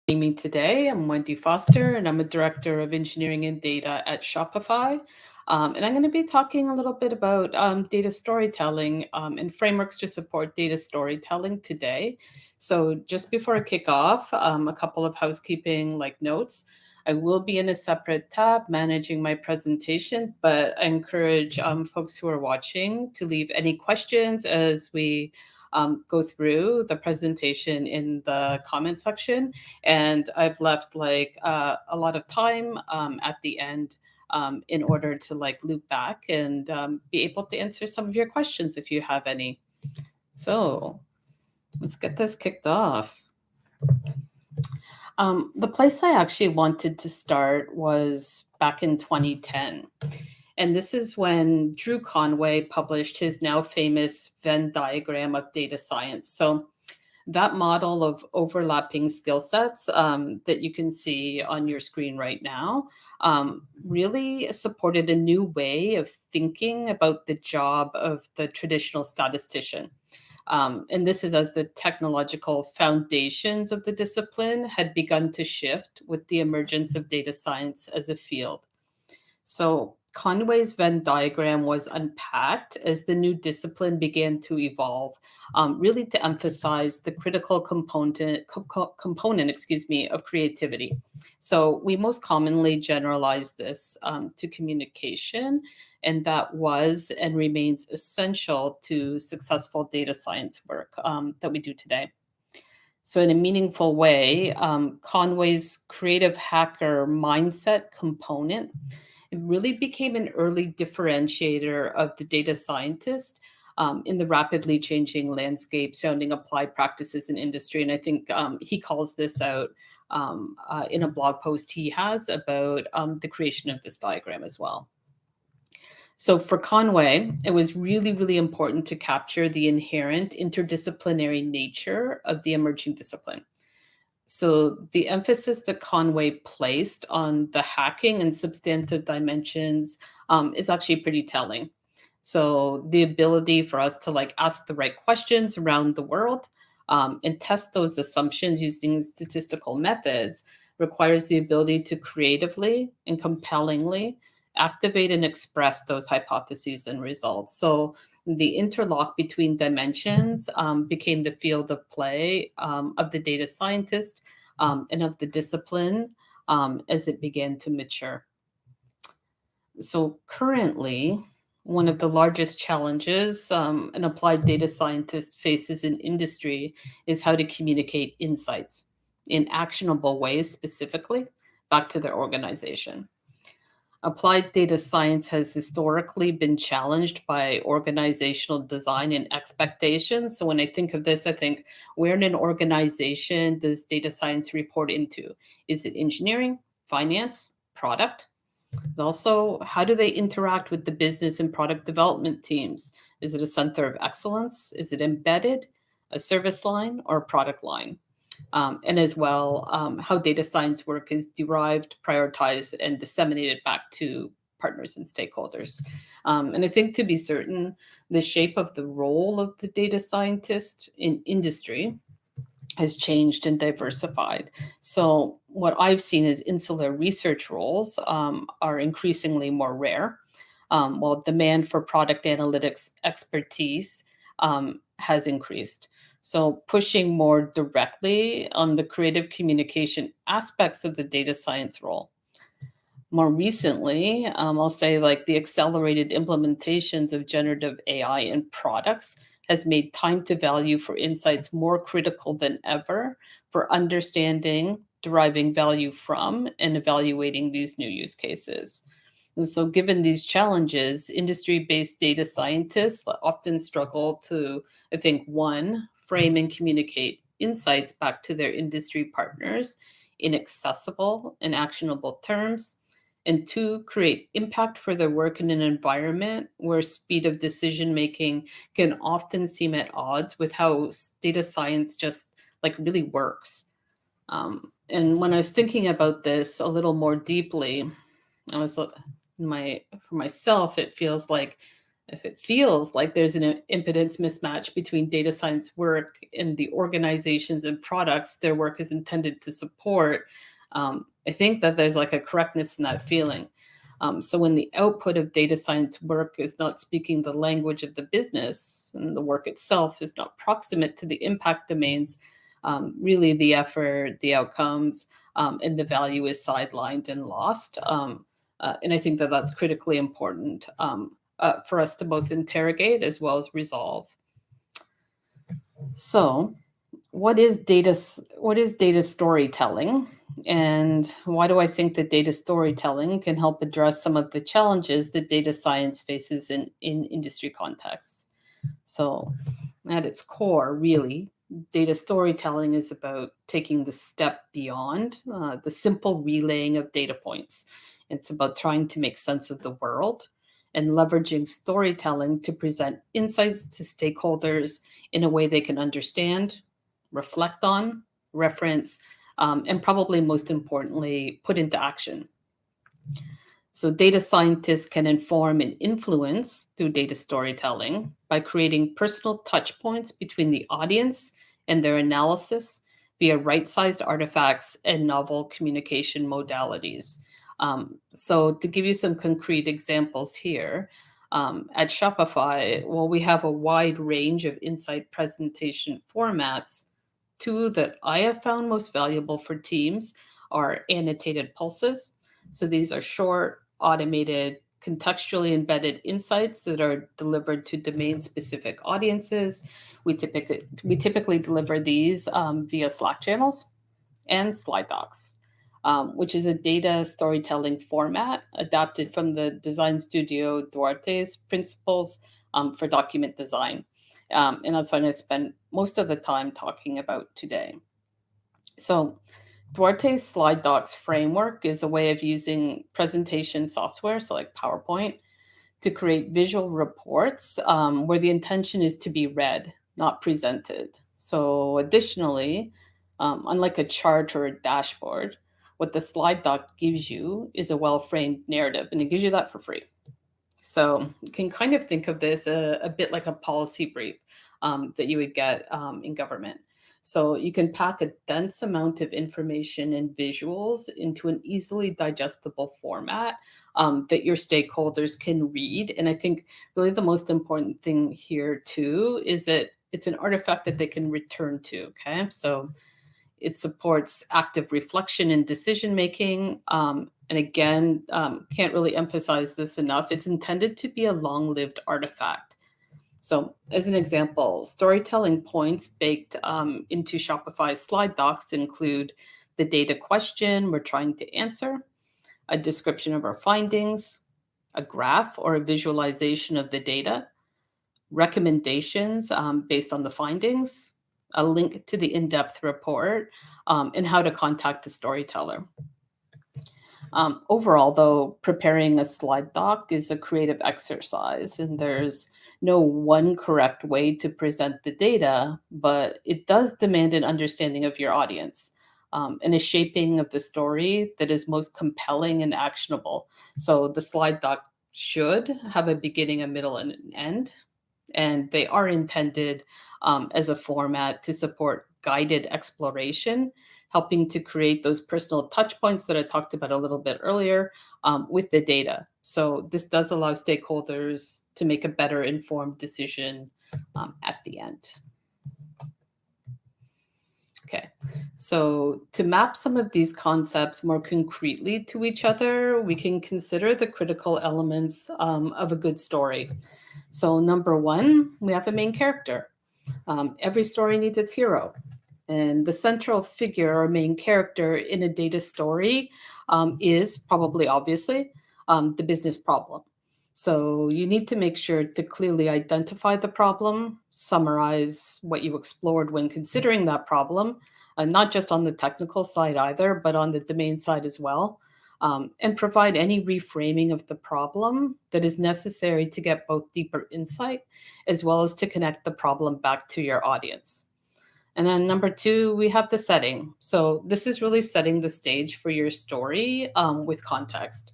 Me today. I'm Wendy Foster, and I'm a director of engineering and data at Shopify. And I'm going to be talking a little bit about data storytelling and frameworks to support data storytelling today. So, just before I kick off, a couple of housekeeping notes. I will be in a separate tab managing my presentation, but I encourage folks who are watching to leave any questions as we go through the presentation in the comment section, and I've left a lot of time at the end in order to loop back and be able to answer some of your questions if you have any. So let's get this kicked off. The place I actually wanted to start was back in 2010. And this is when Drew Conway published his now famous Venn diagram of data science. So that model of overlapping skill sets that you can see on your screen right now really supported a new way of thinking about the job of the traditional statistician. And this is as the technological foundations of the discipline had begun to shift with the emergence of data science as a field. So Conway's Venn diagram was unpacked as the new discipline began to evolve, really to emphasize the critical component, of creativity. So we most commonly generalize this to communication, and that was and remains essential to successful data science work that we do today. So, in a meaningful way, Conway's creative hacker mindset component, it really became an early differentiator of the data scientist in the rapidly changing landscape surrounding applied practices in industry. And I think he calls this out in a blog post he has about the creation of this diagram as well. So for Conway, it was really, really important to capture the inherent interdisciplinary nature of the emerging discipline. So the emphasis that Conway placed on the hacking and substantive dimensions is actually pretty telling. So the ability for us to ask the right questions around the world and test those assumptions using statistical methods requires the ability to creatively and compellingly activate and express those hypotheses and results. So the interlock between dimensions became the field of play of the data scientist and of the discipline as it began to mature. So currently, one of the largest challenges an applied data scientist faces in industry is how to communicate insights in actionable ways, specifically back to their organization. Applied data science has historically been challenged by organizational design and expectations. So when I think of this, I think, where in an organization does data science report into? Is it engineering, finance, product? Also, how do they interact with the business and product development teams? Is it a center of excellence? Is it embedded, a service line, or a product line? And as well, how data science work is derived, prioritized, and disseminated back to partners and stakeholders. And I think, to be certain, the shape of the role of the data scientist in industry has changed and diversified. So what I've seen is insular research roles are increasingly more rare, while demand for product analytics expertise has increased. So pushing more directly on the creative communication aspects of the data science role. More recently, I'll say the accelerated implementations of generative AI in products has made time to value for insights more critical than ever for understanding, deriving value from, and evaluating these new use cases. And so, given these challenges, industry based data scientists often struggle to, I think, one, frame and communicate insights back to their industry partners in accessible and actionable terms, and two, create impact for their work in an environment where speed of decision making can often seem at odds with how data science just really works. And when I was thinking about this a little more deeply, I was for myself, it feels like If it feels like there's an impedance mismatch between data science work and the organizations and products their work is intended to support, I think that there's like a correctness in that feeling. So when the output of data science work is not speaking the language of the business and the work itself is not proximate to the impact domains, really the effort, the outcomes, and the value is sidelined and lost. And I think that that's critically important for us to both interrogate as well as resolve. So, what is data storytelling, and why do I think that data storytelling can help address some of the challenges that data science faces in industry contexts? So, at its core, really, data storytelling is about taking the step beyond the simple relaying of data points. It's about trying to make sense of the world and leveraging storytelling to present insights to stakeholders in a way they can understand, reflect on, reference, and probably most importantly, put into action. So, data scientists can inform and influence through data storytelling by creating personal touch points between the audience and their analysis via right sized artifacts and novel communication modalities. So, to give you some concrete examples here, at Shopify, well, we have a wide range of insight presentation formats. Two that I have found most valuable for teams are annotated pulses. So these are short, automated, contextually embedded insights that are delivered to domain-specific audiences. We typically deliver these via Slack channels and slide docs, which is a data storytelling format adapted from the design studio Duarte's principles for document design. And that's what I spend most of the time talking about today. So, Duarte's slide docs framework is a way of using presentation software, so like PowerPoint, to create visual reports where the intention is to be read, not presented. So, additionally, unlike a chart or a dashboard, what the slide doc gives you is a well framed narrative, and it gives you that for free. So you can kind of think of this a bit like a policy brief that you would get in government. So you can pack a dense amount of information and visuals into an easily digestible format that your stakeholders can read. And I think really the most important thing here too is that it's an artifact that they can return to. Okay, so it supports active reflection and decision making. And again, can't really emphasize this enough. It's intended to be a long lived artifact. So, as an example, storytelling points baked into Shopify slide docs include the data question we're trying to answer, a description of our findings, a graph or a visualization of the data, recommendations based on the findings, a link to the in depth report, and how to contact the storyteller. Overall, though, preparing a slide doc is a creative exercise, and there's no one correct way to present the data, but it does demand an understanding of your audience and a shaping of the story that is most compelling and actionable. So the slide doc should have a beginning, a middle, and an end, and they are intended as a format to support guided exploration, helping to create those personal touch points that I talked about a little bit earlier with the data. So this does allow stakeholders to make a better informed decision at the end. Okay, so to map some of these concepts more concretely to each other, we can consider the critical elements of a good story. So number one, we have a main character. Every story needs its hero. And the central figure or main character in a data story is probably obviously the business problem. So you need to make sure to clearly identify the problem, summarize what you explored when considering that problem, not just on the technical side either, but on the domain side as well, and provide any reframing of the problem that is necessary to get both deeper insight as well as to connect the problem back to your audience. And then number two, we have the setting. So this is really setting the stage for your story with context.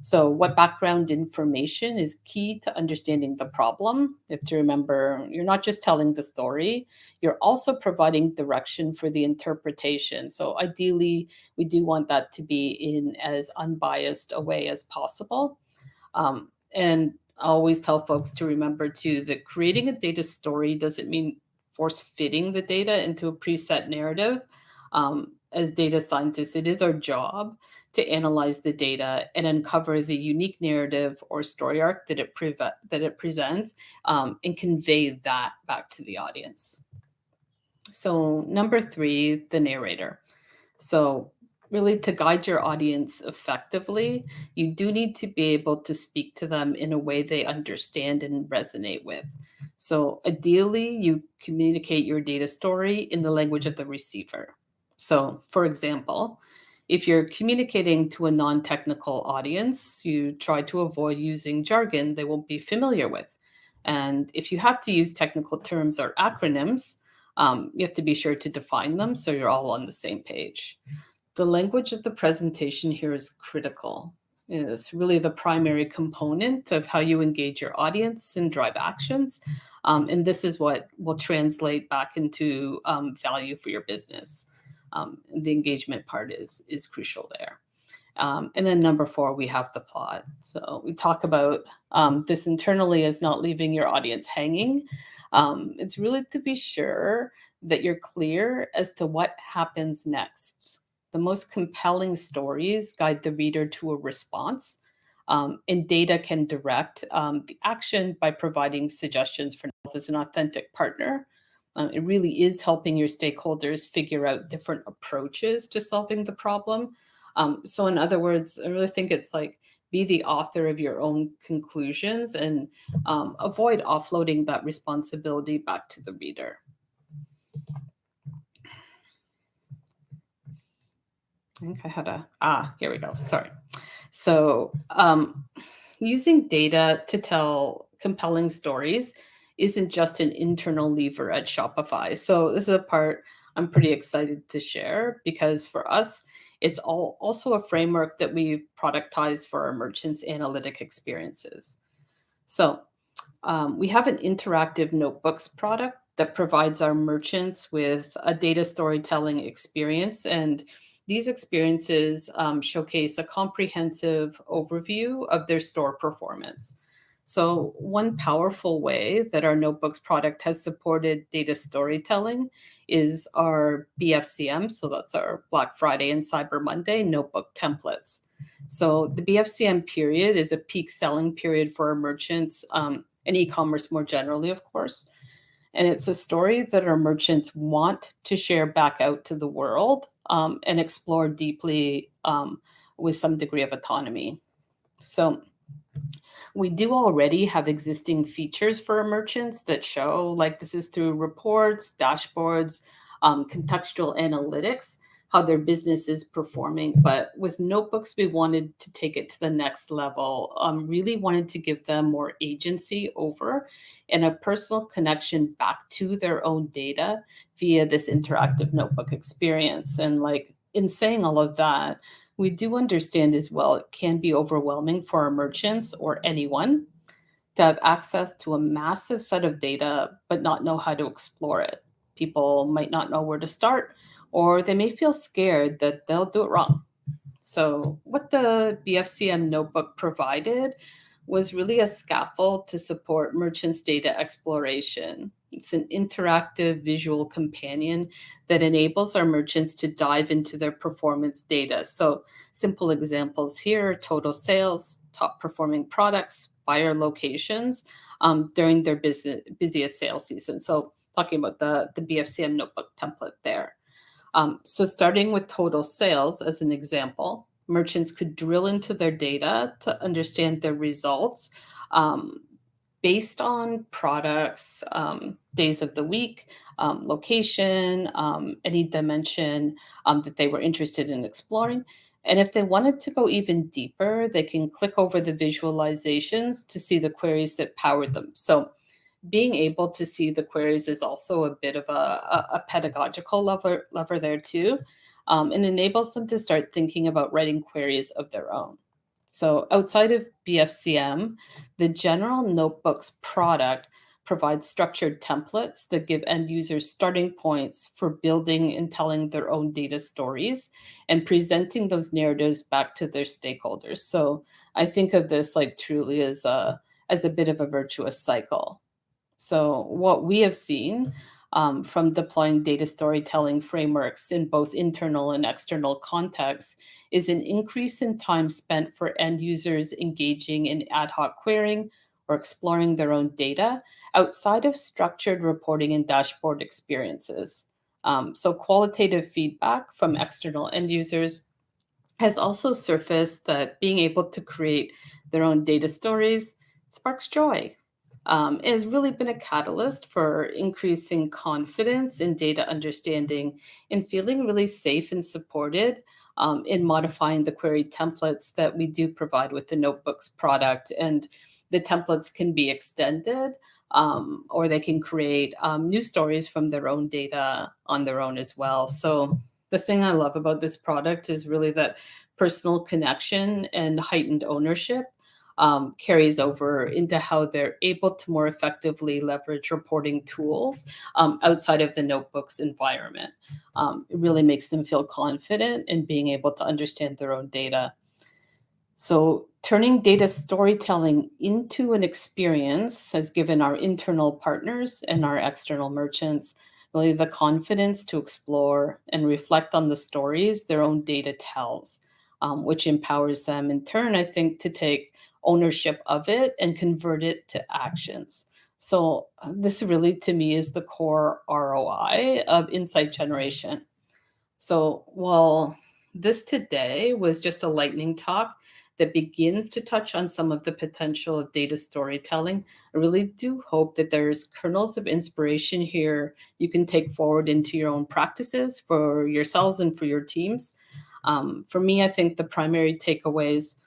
So, what background information is key to understanding the problem? You have to remember you're not just telling the story, you're also providing direction for the interpretation. So, ideally, we do want that to be in as unbiased a way as possible. And I always tell folks to remember too that creating a data story doesn't mean force fitting the data into a preset narrative. As data scientists, it is our job to analyze the data and uncover the unique narrative or story arc that it presents, and convey that back to the audience. So, number three, the narrator. So, really, to guide your audience effectively, you do need to be able to speak to them in a way they understand and resonate with. So, ideally, you communicate your data story in the language of the receiver. So, for example, if you're communicating to a non technical audience, you try to avoid using jargon they won't be familiar with. And if you have to use technical terms or acronyms, you have to be sure to define them so you're all on the same page. The language of the presentation here is critical. It's really the primary component of how you engage your audience and drive actions. And this is what will translate back into value for your business. The engagement part is crucial there. And then number four, we have the plot. So we talk about this internally as not leaving your audience hanging. It's really to be sure that you're clear as to what happens next. The most compelling stories guide the reader to a response, and data can direct the action by providing suggestions for as an authentic partner. It really is helping your stakeholders figure out different approaches to solving the problem. So, in other words, I really think it's like be the author of your own conclusions and avoid offloading that responsibility back to the reader. I think I had here we go. Sorry. So, using data to tell compelling stories isn't just an internal lever at Shopify. So, this is a part I'm pretty excited to share because for us, it's also a framework that we've productized for our merchants' analytic experiences. So, we have an interactive notebooks product that provides our merchants with a data storytelling experience. And these experiences showcase a comprehensive overview of their store performance. So, one powerful way that our notebooks product has supported data storytelling is our BFCM. So, that's our Black Friday and Cyber Monday notebook templates. So, the BFCM period is a peak selling period for our merchants, and e-commerce more generally, of course. And it's a story that our merchants want to share back out to the world, and explore deeply, with some degree of autonomy. So we do already have existing features for our merchants that show, like this is through reports, dashboards, contextual analytics, how their business is performing. But with notebooks, we wanted to take it to the next level, really wanted to give them more agency over and a personal connection back to their own data via this interactive notebook experience. And like in saying all of that, we do understand as well it can be overwhelming for our merchants or anyone to have access to a massive set of data but not know how to explore it. People might not know where to start, or they may feel scared that they'll do it wrong. So, what the BFCM notebook provided was really a scaffold to support merchants' data exploration. It's an interactive visual companion that enables our merchants to dive into their performance data. So, simple examples here: total sales, top performing products, buyer locations during their busiest sales season. So, talking about the BFCM notebook template there. So, starting with total sales as an example, merchants could drill into their data to understand their results based on products, days of the week, location, any dimension that they were interested in exploring. And if they wanted to go even deeper, they can click over the visualizations to see the queries that powered them. So, being able to see the queries is also a bit of a pedagogical lever there too, and enables them to start thinking about writing queries of their own. So outside of BFCM, the general notebooks product provides structured templates that give end users starting points for building and telling their own data stories and presenting those narratives back to their stakeholders. So I think of this like truly as a bit of a virtuous cycle. So, what we have seen from deploying data storytelling frameworks in both internal and external contexts is an increase in time spent for end users engaging in ad hoc querying or exploring their own data outside of structured reporting and dashboard experiences. So, qualitative feedback from external end users has also surfaced that being able to create their own data stories sparks joy. It has really been a catalyst for increasing confidence in data understanding and feeling really safe and supported in modifying the query templates that we do provide with the Notebooks product. And the templates can be extended or they can create new stories from their own data on their own as well. So the thing I love about this product is really that personal connection and heightened ownership carries over into how they're able to more effectively leverage reporting tools outside of the notebooks environment. It really makes them feel confident in being able to understand their own data. So, turning data storytelling into an experience has given our internal partners and our external merchants really the confidence to explore and reflect on the stories their own data tells, which empowers them in turn, I think, to take ownership of it and convert it to actions. So, this really to me is the core ROI of insight generation. So, while this today was just a lightning talk that begins to touch on some of the potential of data storytelling, I really do hope that there's kernels of inspiration here you can take forward into your own practices for yourselves and for your teams. For me, I think the primary takeaways,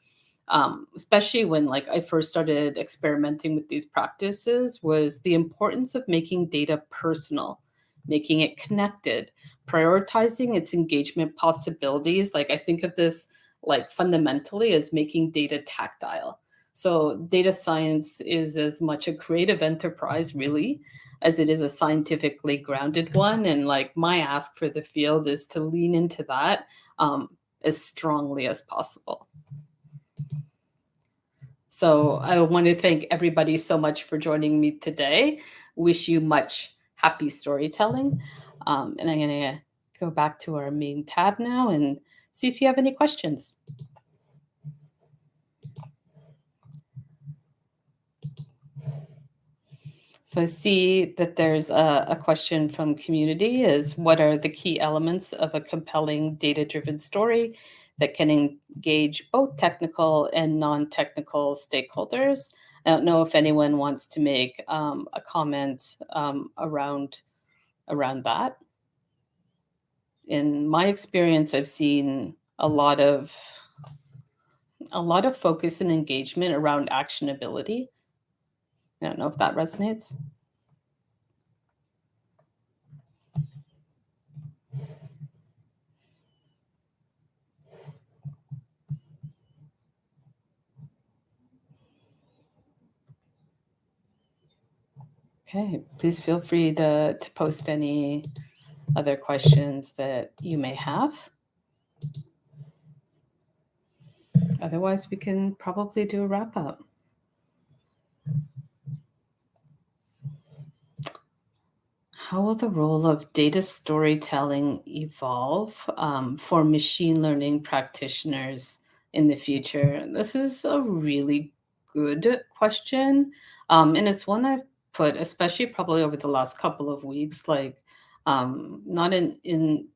especially when like I first started experimenting with these practices, was the importance of making data personal, making it connected, prioritizing its engagement possibilities. Like I think of this like fundamentally as making data tactile. So data science is as much a creative enterprise really as it is a scientifically grounded one. And like my ask for the field is to lean into that as strongly as possible. So I want to thank everybody so much for joining me today. Wish you much happy storytelling. And I'm going to go back to our main tab now and see if you have any questions. So I see that there's a question from community is what are the key elements of a compelling data-driven story that can engage both technical and non-technical stakeholders? I don't know if anyone wants to make a comment around that. In my experience, I've seen a lot of focus and engagement around actionability. I don't know if that resonates. Okay, please feel free to post any other questions that you may have. Otherwise, we can probably do a wrap up. How will the role of data storytelling evolve for machine learning practitioners in the future? This is a really good question. And it's one I've put, especially probably over the last couple of weeks, like not in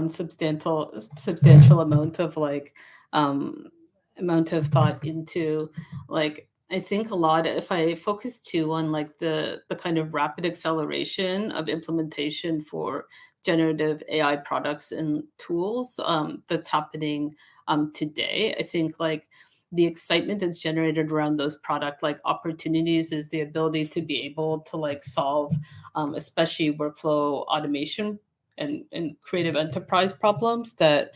substantial amount of like amount of thought into like I think a lot if I focus too on like the kind of rapid acceleration of implementation for generative AI products and tools that's happening today. I think like the excitement that's generated around those product like opportunities is the ability to be able to like solve especially workflow automation and creative enterprise problems that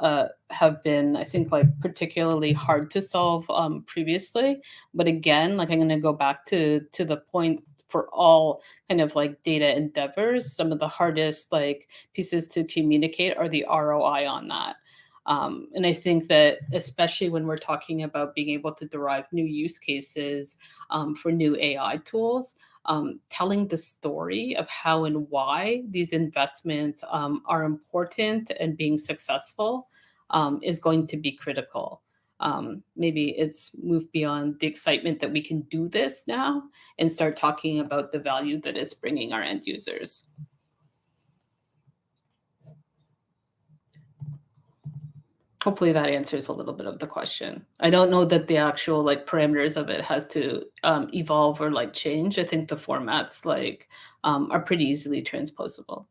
have been, I think, like particularly hard to solve previously. But again, like I'm going to go back to the point for all kind of like data endeavors. Some of the hardest like pieces to communicate are the ROI on that. And I think that especially when we're talking about being able to derive new use cases for new AI tools, telling the story of how and why these investments are important and being successful is going to be critical. Maybe it's moved beyond the excitement that we can do this now and start talking about the value that it's bringing our end users. Hopefully that answers a little bit of the question. I don't know that the actual like parameters of it has to evolve or like change. I think the formats like are pretty easily transposable.